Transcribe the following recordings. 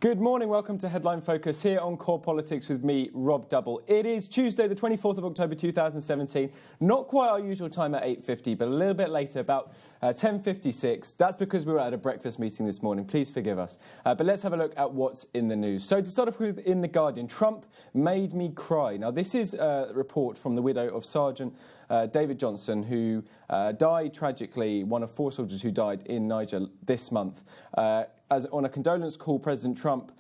Good morning, welcome to Headline Focus here on Core Politics with me, Rob Double. It is Tuesday, the 24th of October 2017. Not quite our usual time at 8:50, but a little bit later, about 10:56. That's because we were at a breakfast meeting this morning. Please forgive us. But let's have a look at what's in the news. So to start off with, in The Guardian, Trump made me cry. Now, this is a report from the widow of Sergeant David Johnson, who died tragically, one of 4 soldiers who died in Niger this month. On a condolence call, President Trump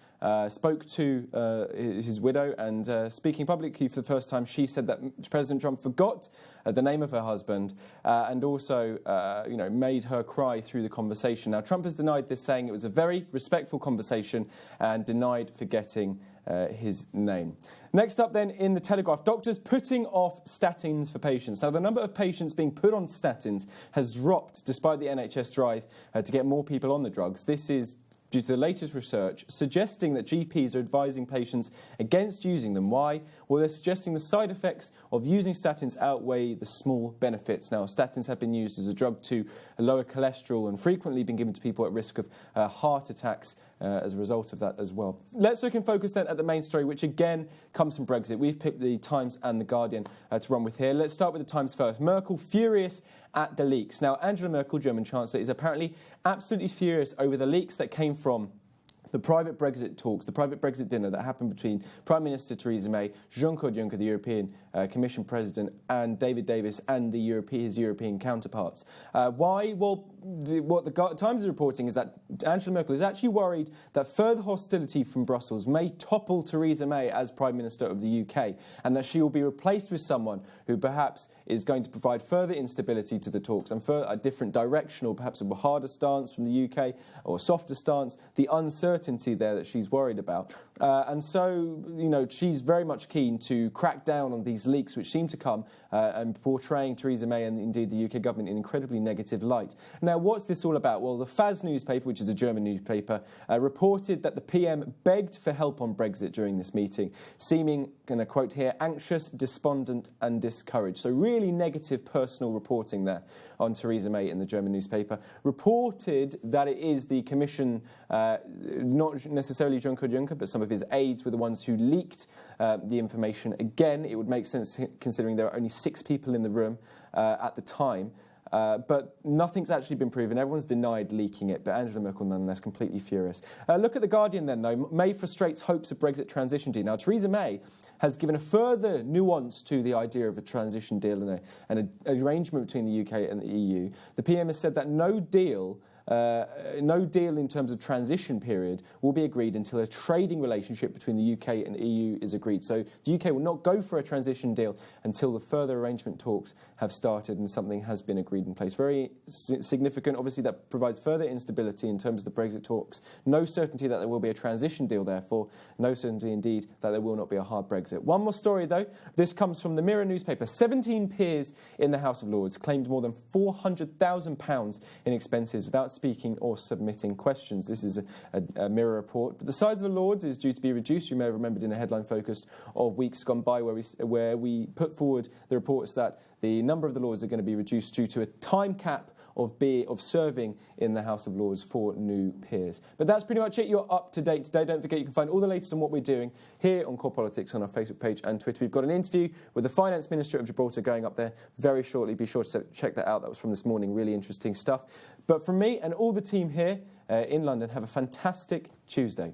spoke to his widow, and speaking publicly for the first time, she said that President Trump forgot the name of her husband and also made her cry through the conversation. Now, Trump has denied this, saying it was a very respectful conversation, and denied forgetting his name. Next up then, in The Telegraph, doctors putting off statins for patients. Now, the number of patients being put on statins has dropped despite the NHS drive to get more people on the drugs. This is due to the latest research suggesting that GPs are advising patients against using them. Why? Well, they're suggesting the side effects of using statins outweigh the small benefits. Now, statins have been used as a drug to lower cholesterol and frequently been given to people at risk of heart attacks as a result of that as well. Let's look in focus then at the main story, which again comes from Brexit. We've picked the Times and the Guardian to run with here. Let's start with the Times first. Merkel furious at the leaks. Now, Angela Merkel, German Chancellor, is apparently absolutely furious over the leaks that came from the private Brexit talks, the private Brexit dinner that happened between Prime Minister Theresa May, Jean-Claude Juncker, the European Commission President, and David Davis and his European counterparts. Why? Well, what the Times is reporting is that Angela Merkel is actually worried that further hostility from Brussels may topple Theresa May as Prime Minister of the UK, and that she will be replaced with someone who perhaps is going to provide further instability to the talks and further a different direction, or perhaps a harder stance from the UK or a softer stance. The uncertainty there that she's worried about. And so, she's very much keen to crack down on these leaks which seem to come and portraying Theresa May and indeed the UK government in incredibly negative light. Now, what's this all about? Well, the FAZ newspaper, which is a German newspaper, reported that the PM begged for help on Brexit during this meeting, seeming, going to quote here, anxious, despondent and discouraged. So really negative personal reporting there on Theresa May in the German newspaper. Reported that it is the Commission, not necessarily Jean-Claude Juncker, but some of his aides were the ones who leaked the information. Again, it would make sense considering there are only 6 people in the room at the time. But nothing's actually been proven. Everyone's denied leaking it, but Angela Merkel, nonetheless, completely furious. Look at The Guardian then, though. May frustrates hopes of Brexit transition deal. Now, Theresa May has given a further nuance to the idea of a transition deal and an arrangement between the UK and the EU. The PM has said that no deal in terms of transition period will be agreed until a trading relationship between the UK and EU is agreed. So the UK will not go for a transition deal until the further arrangement talks have started and something has been agreed in place. Very significant. Obviously, that provides further instability in terms of the Brexit talks. No certainty that there will be a transition deal, therefore. No certainty, indeed, that there will not be a hard Brexit. One more story, though. This comes from the Mirror newspaper. 17 peers in the House of Lords claimed more than £400,000 in expenses without speaking or submitting questions. This is a Mirror report. But the size of the Lords is due to be reduced. You may have remembered in a headline focused of weeks gone by where we put forward the reports that the number of the Lords are going to be reduced due to a time cap of serving in the House of Lords for new peers. But that's pretty much it. You're up to date today. Don't forget you can find all the latest on what we're doing here on Core Politics on our Facebook page and Twitter. We've got an interview with the Finance Minister of Gibraltar going up there very shortly. Be sure to check that out. That was from this morning. Really interesting stuff. But from me and all the team here in London, have a fantastic Tuesday.